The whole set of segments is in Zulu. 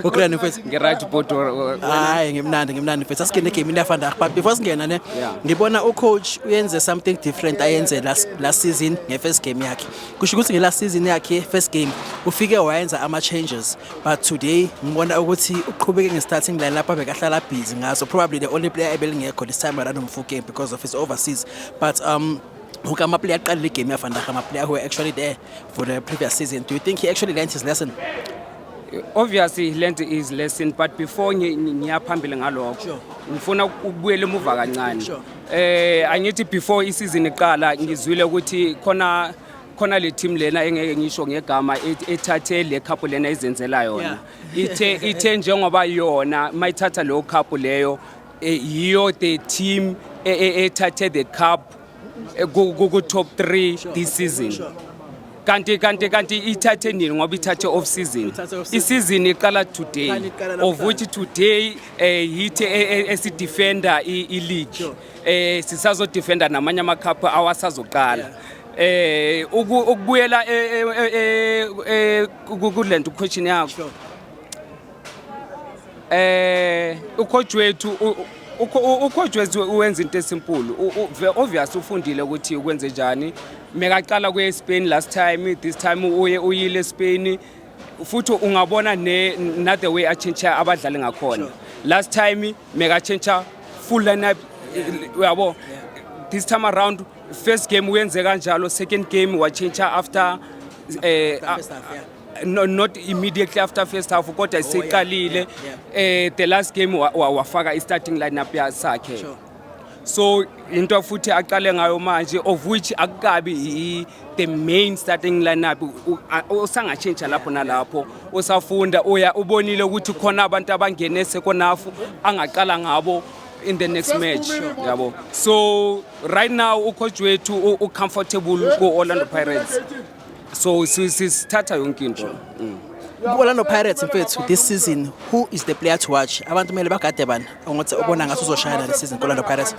Ukhona mfethu. Nge-right bottle. Hayi ngimnandi mfethu. Asikene game iyafanda but before singena ne ngibona ucoach uyenze something different ayenze last season nge-first game yakhe. Kusho ukuthi nge-last season yakhe first game ufike wayenza ama-changes but today ngibona ukuthi uqhubeke nge-starting line lapha bekahlala busy ngaso probably the only player ebelingekho this time around umfuke because of his overseas but who ama-player aqalile igame yafanda ama-player who were actually there for the previous season. Do you think he actually learned his lesson? Obviously he learned his lesson but before ngiyaphambili ngalokho ngifuna ukubuyela emuva kancane. Angithi before isizini iqala ngizwile ukuthi khona le team lena engeke ngisho ngegama ethathe le cup lena izenzela yona. Ithe njengoba yona mayithatha lo cup leyo yiyo the team ethathe the cup ku top 3 this season. Kanti ithathe nini ngoba ithathe off season. I-season iqala today of which today yithi esi defender i-league. Sisazo defender namanye ama cup awasazoqala. Ukubuyela kulento question yakho. Ucoach wethu uwenza into esimpulu. Obvious ufundile ukuthi ukwenze njani. Megaqala kwe-Spain last time, this time uyile Spain. Futhi ungabona na the way achange abadlali ngakhona. Last time mega change full lineup uyabo. This time around first game uyenze kanjalo, second game wa change after not immediately after first half kodwa seqalile. The last game wafaka i-starting lineup yakhe. So into futhi aqale ngayo manje of which akukabi the main starting lineup usanga change lapho nalapho usafunda ubonile ukuthi khona abantu abangene second half angaqala ngabo in the next match yabo. So right now ucoach wethu ucomfortable ku Orlando Pirates, so sisithatha yonke into. Orlando Pirates mfethu this season, who is the player to watch? Abantu mele bagade bani ngokuthi ubona ngathi uzoshayana this season Orlando Pirates.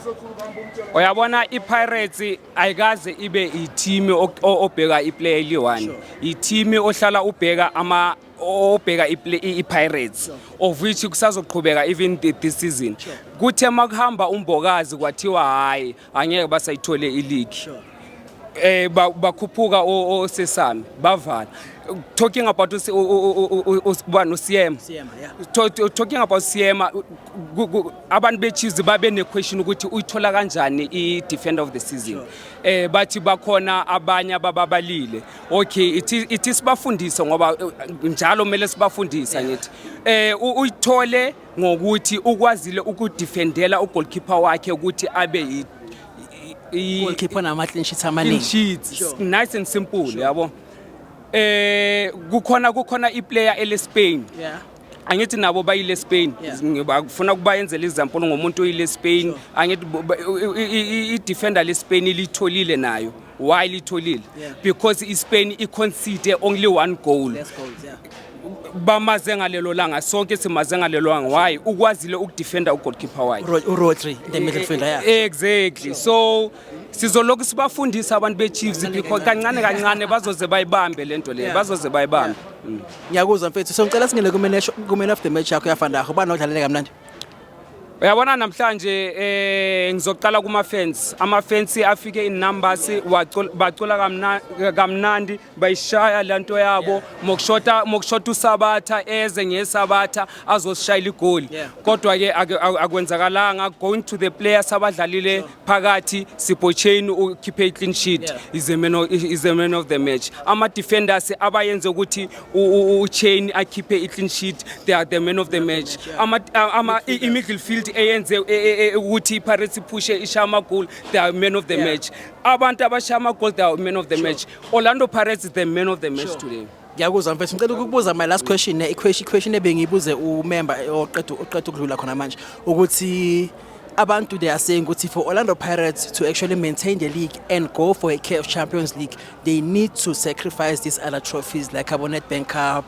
Uyabona iPirates ayikaze ibe i-team obheka iplayer li-1. I-team ohlala ubheka obheka iPirates of which kusazoqhubeka even this season. Kuthe makuhamba umbokazi kwathiwa hayi angeke basayithole i-league. Bakhuphuka osesami bavala. Talking about talking about Siema, abantu beChiefs babe ne question ukuthi uyithola kanjani i-defender of the season. Bathi bakhona abanye ababalile. Okay, it is bafundisa ngoba njalo kumele sibafundisa ngithi. Uyithole ngokuthi ukwazile ukudefendela ugoalkeeper wakhe ukuthi abe goalkeeper nama clean sheets amaningi. Nice and simple yabo. Kukhona iplayer ele-Spain. Angithi nabo bayile Spain. Ngibafuna ukubayenzela example ngomuntu oyile Spain. Angithi i-defender le-Spain litholile nayo. Why litholile? Because i-Spain concede only 1 goal. Bamaze ngalelo langa sonke simaze ngalelo langa. Why? Ukwazile ukudefenda ugoalkeeper wakhe. Rodri the midfielder. Exactly. So sizoloku sibafundisa abantu beChiefs because kancane bazoze bayibambe lento le. Bazoze bayibambe. Ngiyakuzwa mfethu. So ngicela singene ku-man of the match yakho yafanda. Ubani odlalela kamnandi? Uyabona namhlanje ngizoqala kuma-fans. Ama-fans afike in numbers bacula kamnandi bayishaya lento yabo mokushota uSabatha eze ngeSabatha azosishayila igoli. Kodwa ke akwenzakalanga. Going to the players abadlalile phakathi Siphocheni ukhiphe i-clean sheet is a man of the match. Ama-defenders abayenze ukuthi uChain akhiphe i-clean sheet, they are the man of the match. Midfield eyenze ukuthi iPirates pushe ishama goal, they are men of the match. Abantu abashama goal, they are men of the match. Orlando Pirates is the man of the match today. Ngiyakuzwa mfethu. Ngicela ukukubuza my last question question ebengiyibuze umember oqeda ukudlula khona manje ukuthi abantu they are saying ukuthi for Orlando Pirates to actually maintain the league and go for a CAF Champions League, they need to sacrifice these other trophies like Nedbank Cup,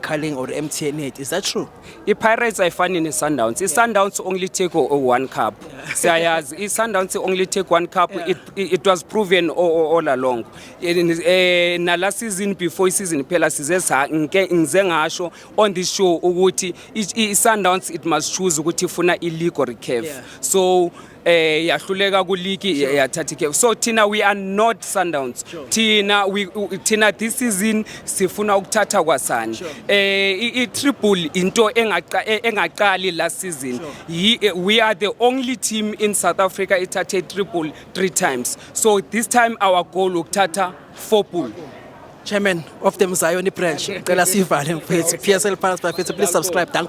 Carling or MTN8. Is that true? I-Pirates ayifani ne-Sundowns. I-Sundowns only take one cup. Siyayazi, i-Sundowns only take one cup. It was proven all along. Na last season before season phela ngize ngasho on this show ukuthi i-Sundowns it must choose ukuthi ifuna i-league or i-CAF. So yahluleka ku league yathatha i-CAF. So Tina, we are not Sundowns. Sure. Tina this season sifuna ukuthatha kwasani. I-triple into engaqali last season. Sure. We are the only team in South Africa ethathe triple 3 times. So this time our goal ukuthatha 4 pool. Chairman of the Mzayoni branch, Cela Sivale, PSL Pirates, please subscribe. Thank you.